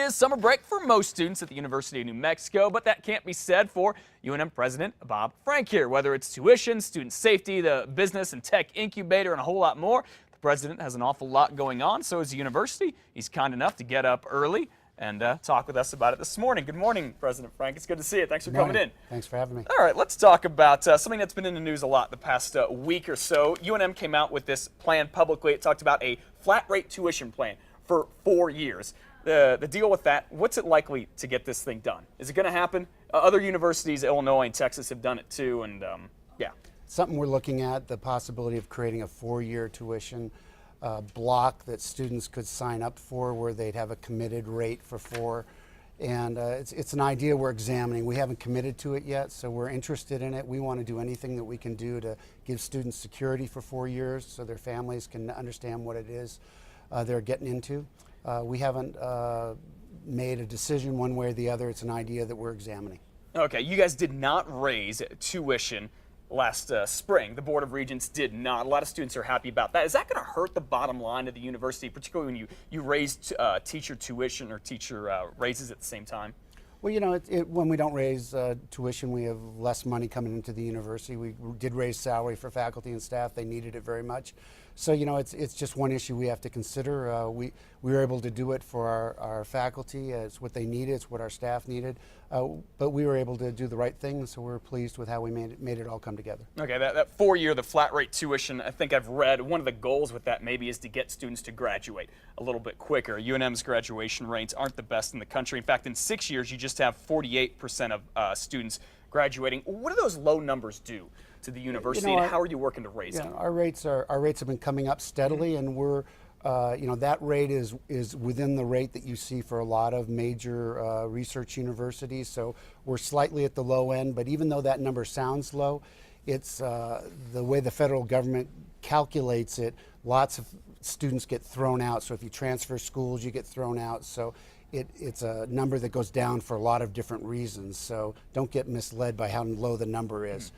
is summer break for most students at the University of New Mexico, but that can't be said for UNM President Bob Frank here. Whether it's tuition, student safety, the business and tech incubator, and a whole lot more, the president has an awful lot going on. So is the university. He's kind enough to get up early and talk with us about it this morning. Good morning, President Frank. It's good to see you. Thanks for coming in. Thanks for having me. All right, let's talk about something that's been in the news a lot the past week or so. UNM came out with this plan publicly. It talked about a flat rate tuition plan for 4 years. The deal with that, what's it likely to get this thing done? Is it going to happen? Other universities, Illinois and Texas, have done it too, and yeah. Something we're looking at, the possibility of creating a 4-year tuition block that students could sign up for, where they'd have a committed rate for 4. And it's an idea we're examining. We haven't committed to it yet, so we're interested in it. We want to do anything that we can do to give students security for 4 years so their families can understand what it is they're getting into. We haven't made a decision one way or the other. It's an idea that we're examining. Okay, you guys did not raise tuition last spring. The Board of Regents did not. A lot of students are happy about that. Is that going to hurt the bottom line of the university, particularly when you raise teacher tuition or teacher raises at the same time? Well, you know, when we don't raise tuition, we have less money coming into the university. We did raise salary for faculty and staff. They needed it very much. So, you know, it's just one issue we have to consider. We were able to do it for our faculty. It's what they needed. It's what our staff needed. But we were able to do the right thing, so we're pleased with how we made it all come together. Okay, that 4-year, the flat rate tuition, I think I've read one of the goals with that maybe is to get students to graduate a little bit quicker. UNM's graduation rates aren't the best in the country. In fact, in 6 years, you just have 48% of students graduating. What do those low numbers do to the university, and how are you working to raise them? Our rates have been coming up steadily, and we're that rate is within the rate that you see for a lot of major research universities. So we're slightly at the low end, but even though that number sounds low, it's the way the federal government calculates it. Lots of students get thrown out. So if you transfer schools, you get thrown out. So it's a number that goes down for a lot of different reasons. So don't get misled by how low the number is.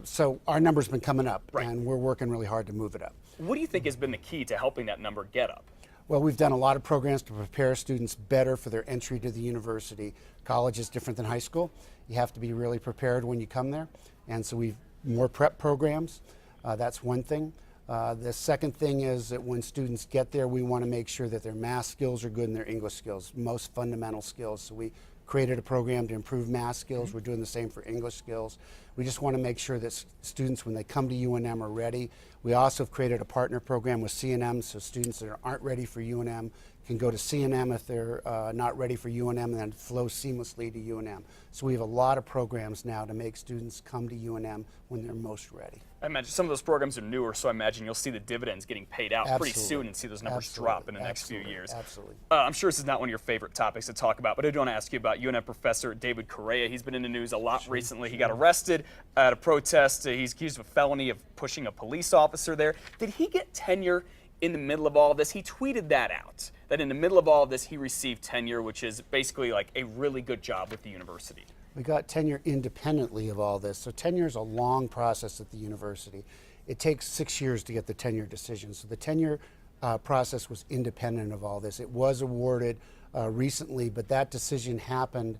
So our number's been coming up, and we're working really hard to move it up. What do you think has been the key to helping that number get up? Well, we've done a lot of programs to prepare students better for their entry to the university. College is different than high school. You have to be really prepared when you come there, and so we've more prep programs. That's one thing. The second thing is that when students get there, we want to make sure that their math skills are good and their English skills, most fundamental skills. So we created a program to improve math skills. We're doing the same for English skills. We just want to make sure that students, when they come to UNM, are ready. We also have created a partner program with CNM, so students that aren't ready for UNM can go to CNM if they're not ready for UNM, and then flow seamlessly to UNM. So we have a lot of programs now to make students come to UNM when they're most ready. I imagine some of those programs are newer, so I imagine you'll see the dividends getting paid out pretty soon and see those numbers drop in the next few years. Absolutely. I'm sure this is not one of your favorite topics to talk about, but I do want to ask you about UNM professor David Correa. He's been in the news a lot recently. He got arrested at a protest. He's accused of a felony of pushing a police officer there. Did he get tenure in the middle of all of this? He tweeted that out, that in the middle of all of this, he received tenure, which is basically like a really good job with the university. We got tenure independently of all this. So tenure is a long process at the university. It takes 6 years to get the tenure decision. So the tenure process was independent of all this. It was awarded recently, but that decision happened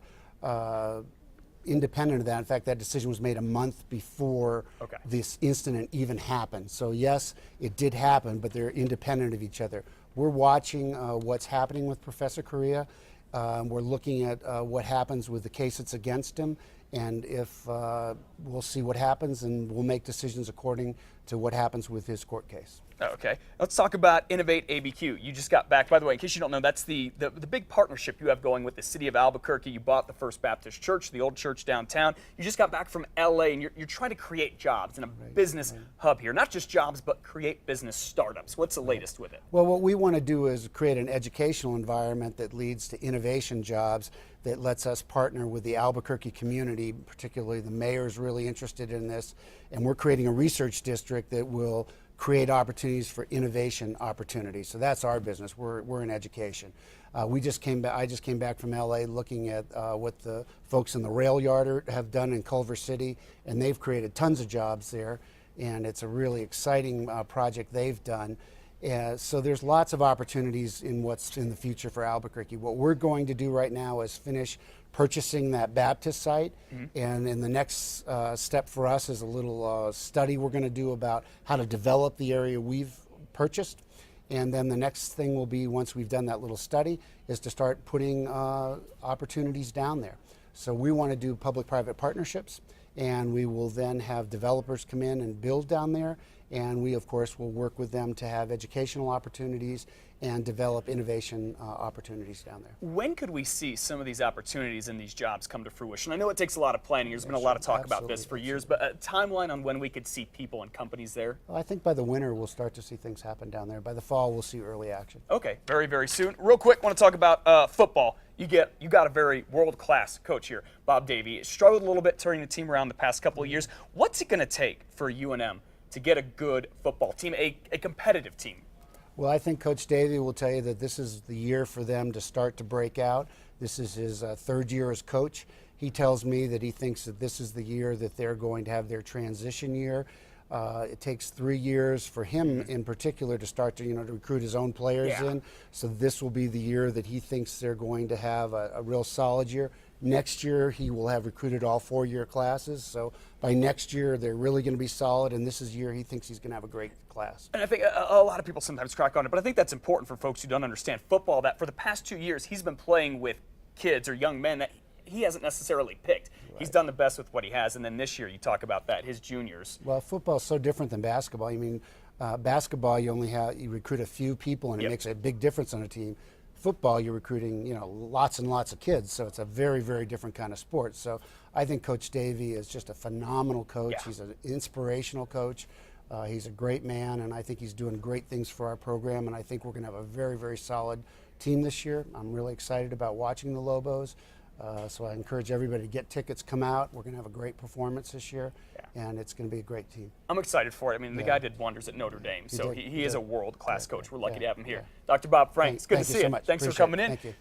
independent of that. In fact, that decision was made a month before this incident even happened. So yes, it did happen, but they're independent of each other. We're watching what's happening with Professor Correa. We're looking at what happens with the case that's against him, and if we'll see what happens, and we'll make decisions according to what happens with his court case. Okay, let's talk about Innovate ABQ. You just got back, by the way, in case you don't know, that's the big partnership you have going with the city of Albuquerque. You bought the First Baptist Church, the old church downtown. You just got back from LA, and you're trying to create jobs in a business hub here. Not just jobs, but create business startups. What's the latest with it? Well, what we want to do is create an educational environment that leads to innovation jobs, that lets us partner with the Albuquerque community. Particularly the mayor's really interested in this, and we're creating a research district that will create opportunities for innovation opportunities. So that's our business. We're in education. I just came back from LA looking at what the folks in the rail yard have done in Culver City, and they've created tons of jobs there, and it's a really exciting project they've done. So there's lots of opportunities in what's in the future for Albuquerque. What we're going to do right now is finish purchasing that Baptist site, and in the next step for us is a little study we're going to do about how to develop the area we've purchased. And then the next thing will be, once we've done that little study, is to start putting opportunities down there. So we want to do public-private partnerships, and we will then have developers come in and build down there. And we, of course, will work with them to have educational opportunities and develop innovation opportunities down there. When could we see some of these opportunities and these jobs come to fruition? I know it takes a lot of planning. There's been a lot of talk about this for years, but a timeline on when we could see people and companies there? Well, I think by the winter we'll start to see things happen down there. By the fall we'll see early action. Okay, very, very soon. Real quick, want to talk about football. You got a very world-class coach here, Bob Davie. Struggled a little bit turning the team around the past couple of years. What's it going to take for UNM to get a good football team, a competitive team? Well, I think Coach Davie will tell you that this is the year for them to start to break out. This is his third year as coach. He tells me that he thinks that this is the year that they're going to have their transition year. It takes 3 years for him in particular to start to, to recruit his own players in. So this will be the year that he thinks they're going to have a real solid year. Next year, he will have recruited all 4-year classes. So by next year, they're really going to be solid. And this is the year he thinks he's going to have a great class. And I think a lot of people sometimes crack on it, but I think that's important for folks who don't understand football, that for the past 2 years, he's been playing with kids or young men that he hasn't necessarily picked. Right. He's done the best with what he has. And then this year, you talk about that, his juniors. Well, football is so different than basketball. I mean, basketball, you recruit a few people, and it makes a big difference on a team. Football, you're recruiting, lots and lots of kids, so it's a very, very different kind of sport. So I think Coach Davie is just a phenomenal coach. Yeah. He's an inspirational coach. He's a great man, and I think he's doing great things for our program, and I think we're going to have a very, very solid team this year. I'm really excited about watching the Lobos. So I encourage everybody to get tickets, come out. We're going to have a great performance this year, and it's going to be a great team. I'm excited for it. I mean, the guy did wonders at Notre Dame, so he is a world-class coach. We're lucky to have him here. Dr. Bob Frank, it's good to see you. Thanks so much. Thanks for coming in. Thank you.